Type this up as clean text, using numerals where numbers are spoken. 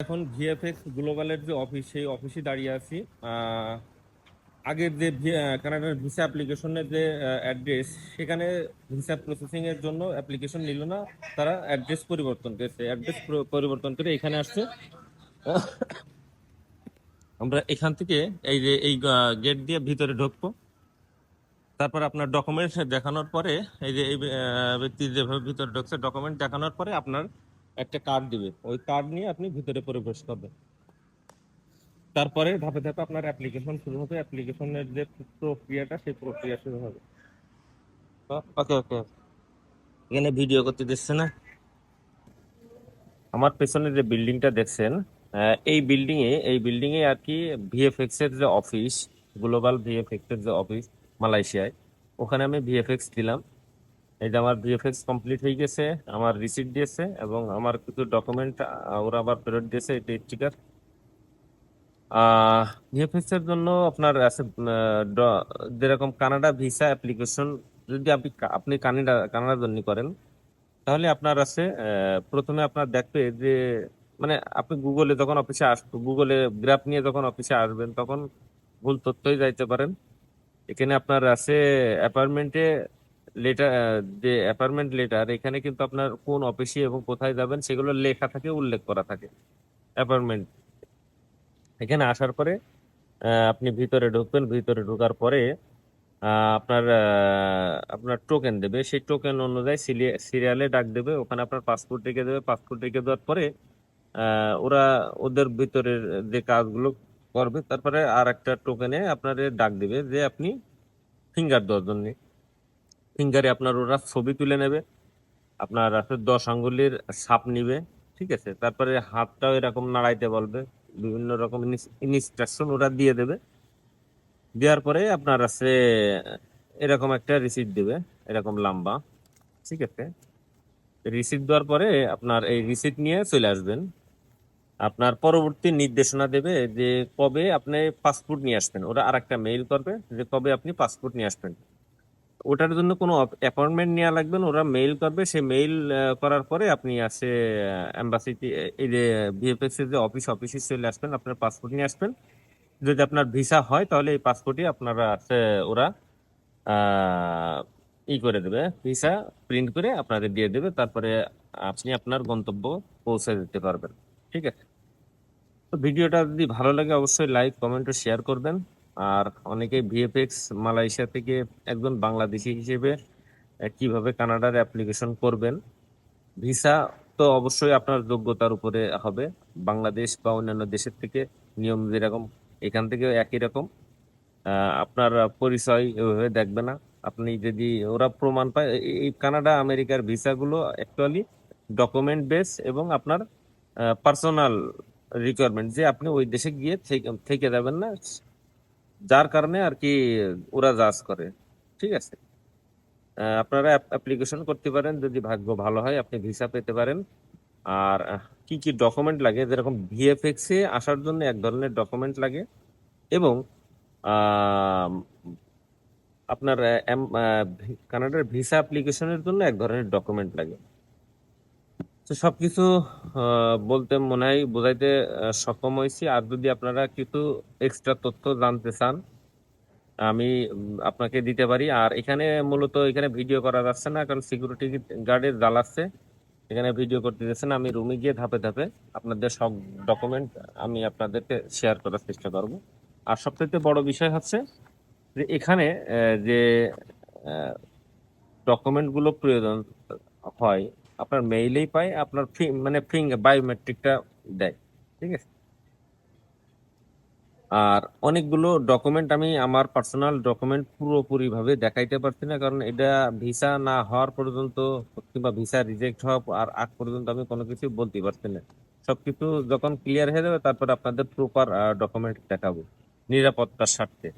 এখন ভিএফএক্স গ্লোবালের যে অফিস, সেই অফিসে দাঁড়িয়ে আছি। আগের যে কানাডার ভিসা অ্যাপ্লিকেশনের যে অ্যাড্রেস, সেখানে ভিসা প্রসেসিং এর জন্য অ্যাপ্লিকেশন নিল না। তারা অ্যাড্রেস পরিবর্তন করেছে, অ্যাড্রেস পরিবর্তন করে এখানে আসছে। আমরা এখান থেকে এই যে এই গেট দিয়ে ভিতরে ঢুকবো। তারপর আপনার ডকুমেন্ট দেখানোর পরে, এই যে এই ব্যক্তি যেভাবে ভিতরে ঢুকছে, ডকুমেন্ট দেখানোর পরে আপনার একটা কার্ড দিবে। ওই কার্ড নিয়ে আপনি ভিতরে প্রবেশ করবেন। তারপরে ধাপে ধাপে আপনার অ্যাপ্লিকেশন শুরু হবে। অ্যাপ্লিকেশনের যে প্রক্রিয়াটা, সেই প্রক্রিয়া শুরু হবে। ওকে ওকে, এখানে ভিডিও করতে দিচ্ছে না। আমার পেছনে যে বিল্ডিংটা দেখছেন, এই বিল্ডিং এ আর কি ভিএফএক্স এর যে অফিস, গ্লোবাল ভিএফএক্স এর যে অফিস মালয়েশিয়ায়, ওখানে আমি ভিএফএক্স দিলাম। এই যে আমার ভিএফএক্স কমপ্লিট হয়ে গেছে, আমার রিসিপ্ট দিয়েছে এবং আমার কিছু ডকুমেন্ট ওরা আবার ফেরত দিয়েছে, এটা স্টিকার। ভিএফএক্স এর জন্য আপনার আছে যেরকম কানাডা ভিসা অ্যাপ্লিকেশন। যদি আপনি আপনি কানাডার জন্য করেন, তাহলে আপনার আছে প্রথমে আপনার দেখবে যে, মানে আপনি গুগলে যখন অফিসে গুগলে গ্রাফ নিয়ে যখন অফিসে আসবেন, তখন ভুল তথ্যই যাইতে পারেন। এখানে আপনার আছে অ্যাপয়েন্টমেন্টে লেটার, যে অ্যাপয়েন্টমেন্ট লেটার, এখানে কিন্তু আপনার কোন অফিসে এবং কোথায় যাবেন সেগুলো লেখা থাকে, উল্লেখ করা থাকে অ্যাপয়েন্টমেন্ট। এখানে আসার পরে আপনি ভিতরে ঢুকবেন। ভিতরে ঢোকার পরে আপনার টোকেন দেবে। সেই টোকেন অনুযায়ী সিরিয়ালে ডাক দেবে। ওখানে আপনার পাসপোর্ট রেখে দেবে। পাসপোর্ট রেখে দেওয়ার পরে ওরা ওদের ভিতরের যে কাজগুলো করবে, তারপরে আর একটা টোকেনে আপনার ডাক দিবে যে আপনি ফিঙ্গার দেওয়ার জন্য। ফিঙ্গারে আপনার ওরা ছবি তুলে নেবে, আপনার 10 আঙ্গুলের ছাপ নিবে। ঠিক আছে, তারপরে হাতটাও এরকম নাড়াইতে বলবে, বিভিন্ন রকম ইনস্ট্রাকশন ওরা দিয়ে দেবে। দেওয়ার পরে আপনার আছে এরকম একটা রিসিপ্ট দিবে, এরকম লম্বা। ঠিক আছে, রিসিপ্ট দেওয়ার পরে আপনার এই রিসিপ্ট নিয়ে চলে আসবেন। আপনার পরবর্তী নির্দেশনা দেবে যে কবে আপনি পাসপোর্ট নিয়ে আসবেন। ওরা আরেকটা মেইল করবে যে কবে আপনি পাসপোর্ট নিয়ে আসবেন। ওটার জন্য কোনো অ্যাপয়েন্টমেন্ট নেওয়া লাগবে না, ওরা মেইল করবে। সেই মেইল করার পরে আপনি আসে এম্বাসিতে, এই যে ভিএফএক্স এর যে অফিসে চলে আসবেন, আপনার পাসপোর্ট নিয়ে আসবেন। যদি আপনার ভিসা হয়, তাহলে এই পাসপোর্টই আপনারা আছে ওরা আহ করে দেবে, ভিসা প্রিন্ট করে আপনাদের দিয়ে দেবে। তারপরে আপনি আপনার গন্তব্য পৌঁছে দিতে পারবেন। ঠিক আছে, তো ভিডিওটা যদি ভালো লাগে অবশ্যই লাইক, কমেন্ট ও শেয়ার করবেন। আর অনেকেই ভিএফএক্স মালয়েশিয়া থেকে একজন বাংলাদেশি হিসেবে কিভাবে কানাডার অ্যাপ্লিকেশন করবেন। ভিসা তো অবশ্যই আপনার যোগ্যতার উপরে হবে। বাংলাদেশ বা অন্যান্য দেশের থেকে নিয়ম যেরকম, এখান থেকেও একই রকম। আপনার পরিচয় এভাবে দেখবে না। আপনি যদি ওরা প্রমাণ পায়, এই কানাডা আমেরিকার ভিসাগুলো অ্যাকচুয়ালি ডকুমেন্ট বেস এবং আপনার পার্সোনাল রিকোয়ারমেন্ট, যে আপনি ওই দেশে গিয়ে থেকে যাবেন না, যার কারণে আর কি ওরা জাজ করে। ঠিক আছে, আপনারা অ্যাপ্লিকেশন করতে পারেন, যদি ভাগ্য ভালো হয় আপনি ভিসা পেতে পারেন। আর কি কি ডকুমেন্ট লাগে, যেরকম ভিএফএক্স এ আসার জন্য এক ধরনের ডকুমেন্ট লাগে, এবং আহ, আপনার কানাডার ভিসা অ্যাপ্লিকেশনের জন্য এক ধরনের ডকুমেন্ট লাগে। তো সবকিছু বলতে মনে হয় বোঝাইতে সক্ষম হয়েছি। আর যদি আপনারা কিছু এক্সট্রা তথ্য জানতে চান, আমি আপনাকে দিতে পারি। আর এখানে মূলত এখানে ভিডিও করা যাচ্ছে না, কারণ সিকিউরিটি গার্ডের জাল আছে, এখানে ভিডিও করতে দিচ্ছে না। আমি রুমে গিয়ে ধাপে ধাপে আপনাদের সব ডকুমেন্ট আমি আপনাদেরকে শেয়ার করার চেষ্টা করব। আর সবথেকে বড় বিষয় হচ্ছে যে এখানে যে ডকুমেন্ট গুলো প্রয়োজন হয়, আপনার মেইলেই পায়। আপনার মানে বায়োমেট্রিকটা দেয়। ঠিক আছে, আর অনেকগুলো ডকুমেন্ট আমি আমার পার্সোনাল ডকুমেন্ট পুরোপুরি ভাবে দেখাইতে পারছি না, কারণ এটা ভিসা না হওয়ার পর্যন্ত কিংবা ভিসা রিজেক্ট হওয়ার আর আগ পর্যন্ত আমি কোনো কিছু বলতে পারছি না। সবকিছু যখন ক্লিয়ার হয়ে যাবে, তারপর আপনাদের প্রপার ডকুমেন্ট দেখাবো নিরাপত্তার স্বার্থে।